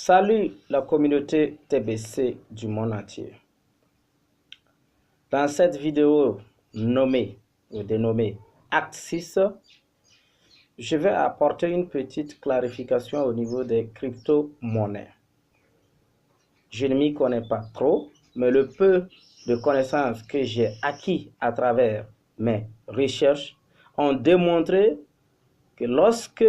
Salut la communauté TBC du monde entier. Dans cette vidéo dénommée Acte 6, je vais apporter une petite clarification au niveau des crypto-monnaies. Je ne m'y connais pas trop, mais le peu de connaissances que j'ai acquis à travers mes recherches ont démontré que lorsque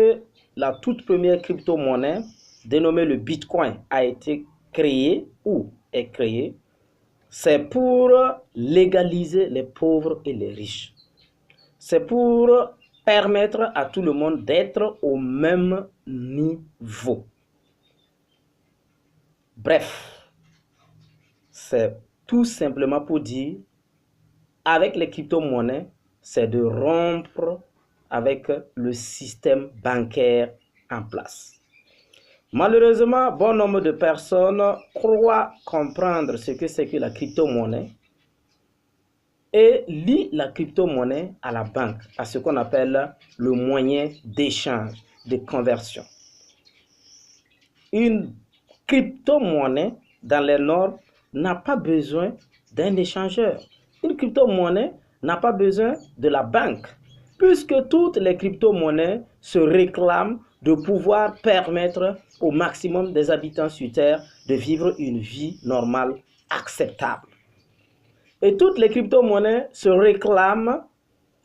la toute première crypto-monnaie dénommée le Bitcoin a été créée ou est créée, c'est pour légaliser les pauvres et les riches. C'est pour permettre à tout le monde d'être au même niveau. Bref, c'est tout simplement pour dire, avec les crypto-monnaies, c'est de rompre avec le système bancaire en place. Malheureusement, bon nombre de personnes croient comprendre ce que c'est que la crypto-monnaie et lient la crypto-monnaie à la banque, à ce qu'on appelle le moyen d'échange, de conversion. Une crypto-monnaie, dans les normes, n'a pas besoin d'un échangeur. Une crypto-monnaie n'a pas besoin de la banque, puisque toutes les crypto-monnaies se réclament de pouvoir permettre au maximum des habitants sur Terre de vivre une vie normale, acceptable. Et toutes les crypto-monnaies se réclament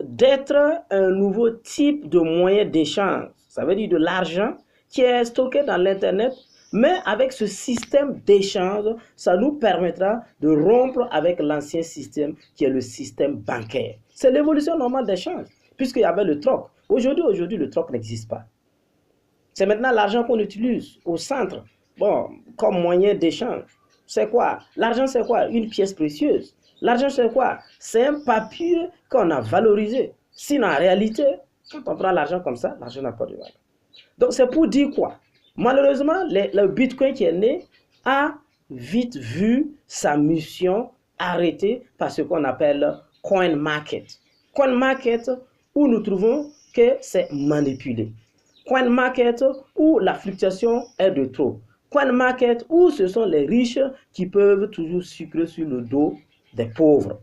d'être un nouveau type de moyen d'échange. Ça veut dire de l'argent qui est stocké dans l'Internet, mais avec ce système d'échange, ça nous permettra de rompre avec l'ancien système qui est le système bancaire. C'est l'évolution normale d'échange, puisqu'il y avait le troc. Aujourd'hui, le troc n'existe pas. C'est maintenant l'argent qu'on utilise au centre, comme moyen d'échange. C'est quoi? L'argent, c'est quoi? Une pièce précieuse. L'argent, c'est quoi? C'est un papier qu'on a valorisé. Sinon, en réalité, quand on prend l'argent comme ça, l'argent n'a pas de valeur. Donc, c'est pour dire quoi? Malheureusement, le Bitcoin qui est né a vite vu sa mission arrêtée par ce qu'on appelle coin market. Coin market, où nous trouvons que c'est manipulé. Coin market, où la fluctuation est de trop. Coin market, où ce sont les riches qui peuvent toujours sucrer sur le dos des pauvres.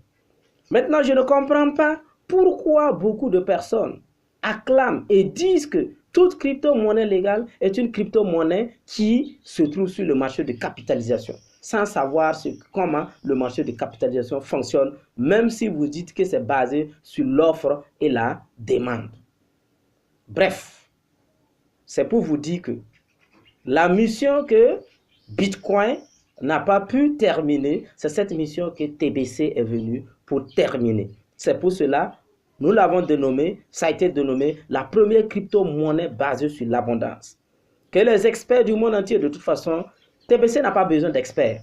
Maintenant, je ne comprends pas pourquoi beaucoup de personnes acclament et disent que toute crypto-monnaie légale est une crypto-monnaie qui se trouve sur le marché de capitalisation, sans savoir comment le marché de capitalisation fonctionne, même si vous dites que c'est basé sur l'offre et la demande. Bref, c'est pour vous dire que la mission que Bitcoin n'a pas pu terminer, c'est cette mission que TBC est venue pour terminer. C'est pour cela, nous l'avons dénommé, ça a été dénommé la première crypto-monnaie basée sur l'abondance. Que les experts du monde entier, de toute façon, TBC n'a pas besoin d'experts.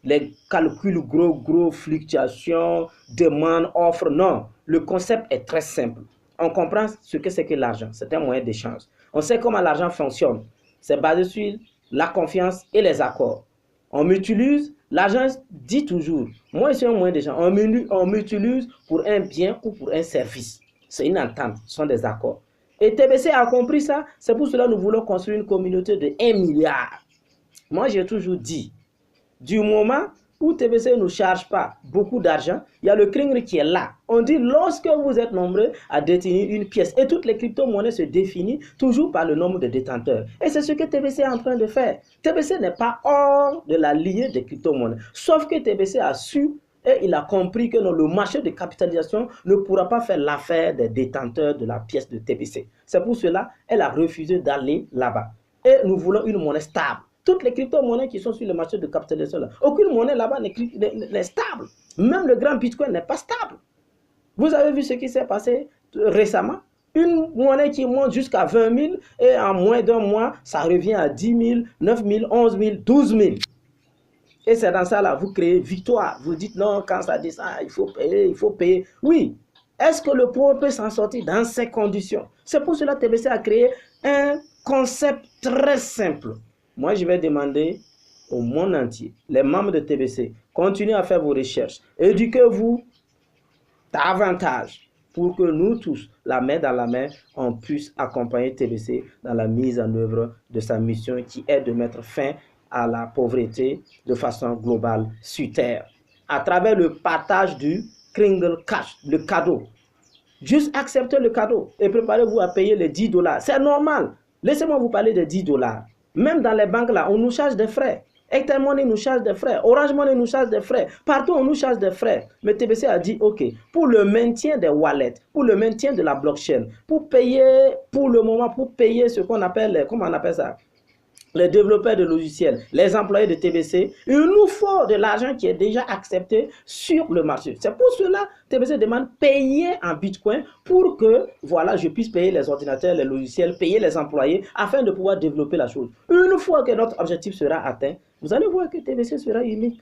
Les calculs gros, fluctuations, demande, offre, non. Le concept est très simple. On comprend ce que c'est que l'argent. C'est un moyen d'échange. On sait comment l'argent fonctionne. C'est basé sur la confiance et les accords. On m'utilise, l'argent dit toujours, moi je suis un moyen d'échange, on m'utilise pour un bien ou pour un service. C'est une entente, ce sont des accords. Et TBC a compris ça, c'est pour cela que nous voulons construire une communauté de 1 milliard. Moi j'ai toujours dit, du moment où TBC ne charge pas beaucoup d'argent, il y a le CRINGR qui est là. On dit lorsque vous êtes nombreux à détenir une pièce, et toutes les crypto-monnaies se définissent toujours par le nombre de détenteurs. Et c'est ce que TBC est en train de faire. TBC n'est pas hors de la lignée des crypto-monnaies. Sauf que TBC a su et il a compris que le marché de capitalisation ne pourra pas faire l'affaire des détenteurs de la pièce de TBC. C'est pour cela qu'elle a refusé d'aller là-bas. Et nous voulons une monnaie stable. Toutes les crypto-monnaies qui sont sur le marché de capitalisation, aucune monnaie là-bas n'est stable. Même le grand Bitcoin n'est pas stable. Vous avez vu ce qui s'est passé récemment? Une monnaie qui monte jusqu'à 20 000 et en moins d'un mois, ça revient à 10 000, 9 000, 11 000, 12 000. Et c'est dans ça là, vous créez victoire. Vous dites non, quand ça descend, il faut payer, il faut payer. Oui. Est-ce que le pauvre peut s'en sortir dans ces conditions? C'est pour cela que TBC a créé un concept très simple. Moi, je vais demander au monde entier, les membres de TBC, continuez à faire vos recherches. Éduquez-vous davantage pour que nous tous, la main dans la main, on puisse accompagner TBC dans la mise en œuvre de sa mission qui est de mettre fin à la pauvreté de façon globale sur Terre. À travers le partage du Kringle Cash, le cadeau. Juste acceptez le cadeau et préparez-vous à payer les 10 $. C'est normal. Laissez-moi vous parler des 10 $. Même dans les banques là, on nous charge des frais. Airtel Money nous charge des frais. Orange Money nous charge des frais. Partout, on nous charge des frais. Mais TBC a dit, OK, pour le maintien des wallets, pour le maintien de la blockchain, pour payer, pour le moment, pour payer ce qu'on appelle, comment on appelle ça? Les développeurs de logiciels, les employés de TBC, il nous faut de l'argent qui est déjà accepté sur le marché. C'est pour cela que TBC demande payer en Bitcoin pour que, voilà, je puisse payer les ordinateurs, les logiciels, payer les employés afin de pouvoir développer la chose. Une fois que notre objectif sera atteint, vous allez voir que TBC sera unique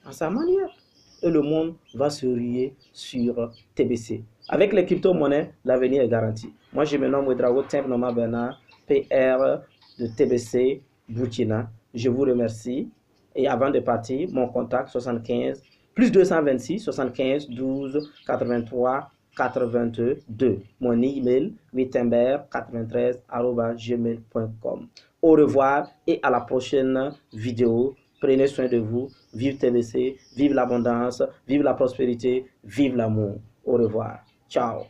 à sa manière. Et le monde va se rier sur TBC. Avec les crypto-monnaies, l'avenir est garanti. Moi, je me nomme Ouedraogo Noma Bernard, PR de TBC Burkina. Je vous remercie. Et avant de partir, mon contact 75 plus 226 75 12 83 82. Mon email wittember93@gmail.com. Au revoir et à la prochaine vidéo. Prenez soin de vous. Vive TBC, vive l'abondance, vive la prospérité, vive l'amour. Au revoir. Ciao.